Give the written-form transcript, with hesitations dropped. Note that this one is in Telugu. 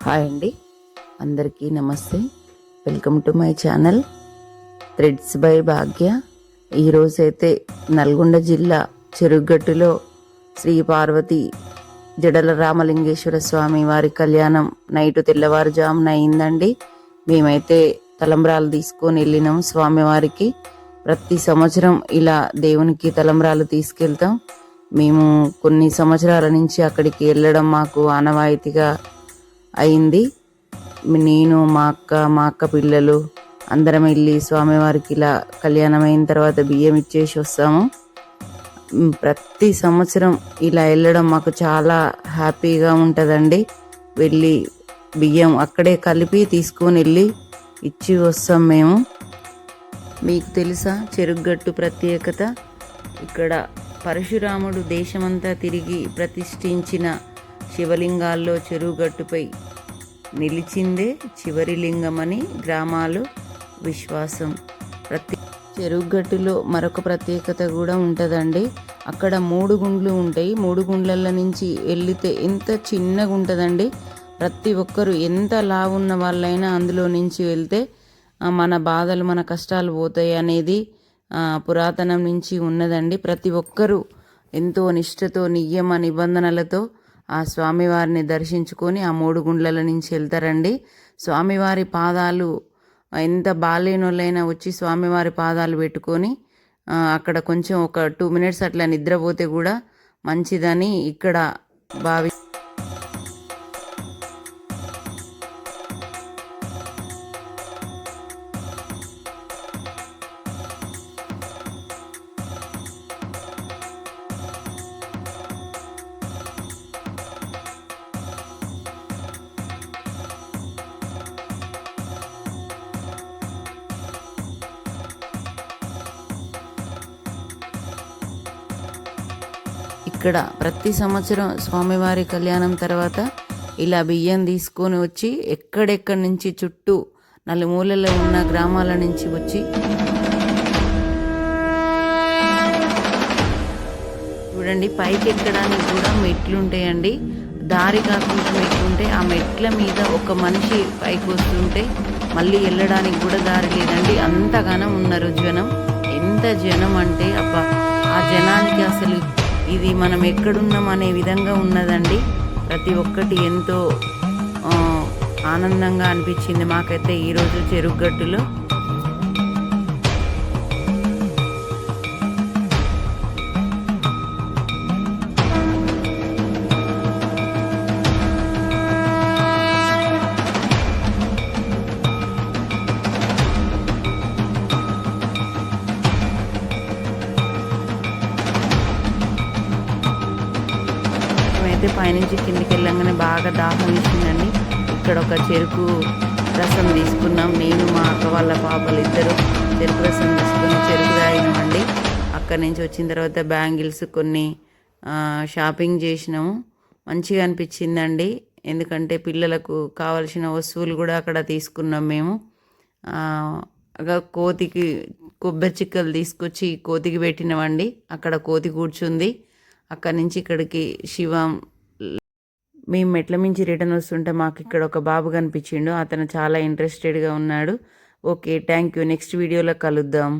హాయ్ అండి, అందరికీ నమస్తే. Welcome to my channel threads by Bhagya. ఈరోజైతే నల్గొండ జిల్లా చెరుగట్టులో శ్రీ పార్వతి జడల రామలింగేశ్వర స్వామి వారి కళ్యాణం నైట్ తెల్లవారుజామున అయిందండి. మేమైతే తలంబ్రాలు తీసుకొని వెళ్ళినాం స్వామివారికి. ప్రతి సంవత్సరం ఇలా దేవునికి తలంబ్రాలు తీసుకెళ్తాం. మేము కొన్ని సంవత్సరాల నుంచి అక్కడికి వెళ్ళడం మాకు ఆనవాయితీగా అయింది. నేను మా అక్క పిల్లలు అందరం వెళ్ళి స్వామివారికి ఇలా కళ్యాణం అయిన తర్వాత బియ్యం ఇచ్చేసి వస్తాము. ప్రతి సంవత్సరం ఇలా వెళ్ళడం మాకు చాలా హ్యాపీగా ఉంటుందండి. వెళ్ళి బియ్యం అక్కడే కలిపి తీసుకొని వెళ్ళి ఇచ్చి వస్తాం మేము. మీకు తెలుసా చెరుగట్టు ప్రత్యేకత? ఇక్కడ పరశురాముడు దేశమంతా తిరిగి ప్రతిష్ఠించిన శివలింగాల్లో చెరుగట్టుపై నిలిచిందే చివరి లింగమని గ్రామాలు విశ్వాసం. చెరుగట్టులో మరొక ప్రత్యేకత కూడా ఉంటుందండి. అక్కడ 3 గుండ్లు ఉంటాయి. 3 గుండ్ల నుంచి వెళితే ఎంత చిన్నగా ఉంటుందండి. ప్రతి ఒక్కరు ఎంత లావున్న వాళ్ళైనా అందులో నుంచి వెళ్తే మన బాధలు మన కష్టాలు పోతాయి అనేది పురాతనం నుంచి ఉన్నదండి. ప్రతి ఒక్కరూ ఎంతో నిష్ఠతో నియమ నిబంధనలతో ఆ స్వామివారిని దర్శించుకొని ఆ 3 గుండ్ల నుంచి వెళ్తారండి. స్వామివారి పాదాలు ఎంత బాలేనోళ్ళైనా వచ్చి స్వామివారి పాదాలు పెట్టుకొని అక్కడ కొంచెం ఒక 2 మినిట్స్ అట్లా నిద్రపోతే కూడా మంచిదని ఇక్కడ భావి. ఇక్కడ ప్రతి సంవత్సరం స్వామివారి కళ్యాణం తర్వాత ఇలా బియ్యం తీసుకొని వచ్చి ఎక్కడెక్కడి నుంచి చుట్టూ నలుమూలలో ఉన్న గ్రామాల నుంచి వచ్చి చూడండి, పైకి ఎక్కడానికి కూడా మెట్లు ఉంటాయండి. దారి కాకుండా మెట్లు ఉంటాయి. ఆ మెట్ల మీద ఒక మనిషి పైకి వస్తుంటే మళ్ళీ వెళ్ళడానికి కూడా దారి లేదండి. అంతగానం ఉన్నారు జనం. ఎంత జనం అంటే అబ్బా, ఆ జనానికి అసలు ఇది మనం ఎక్కడున్నాం అనే విధంగా ఉన్నదండి. ప్రతి ఒక్కటి ఎంతో ఆనందంగా అనిపించింది మాకైతే ఈరోజు చెరుగట్టులో. అయితే పైనుంచి కిందికి వెళ్ళంగానే బాగా దాహం వేసిందండి. ఇక్కడ ఒక చెరుకు రసం తీసుకున్నాం. నేను మా అక్క వాళ్ళ పాపలు ఇద్దరు చెరుకు రసం తీసుకుని చెరుకు తాగినామండి. అక్కడి నుంచి వచ్చిన తర్వాత బ్యాంగిల్స్ కొన్ని షాపింగ్ చేసినాము. మంచిగా అనిపించిందండి. ఎందుకంటే పిల్లలకు కావలసిన వస్తువులు కూడా అక్కడ తీసుకున్నాం మేము. కోతికి కొబ్బరి చిక్కలు తీసుకొచ్చి కోతికి పెట్టినామండి. అక్కడ కోతి కూర్చుంది. అక్కడి నుంచి ఇక్కడికి మేము మెట్ల మించి రిటర్న్ వస్తుంటే మాకు ఇక్కడ ఒక బాబు కనిపించిండు. అతను చాలా ఇంట్రెస్టెడ్గా ఉన్నాడు. Okay, thank you. నెక్స్ట్ వీడియోలో కలుద్దాం.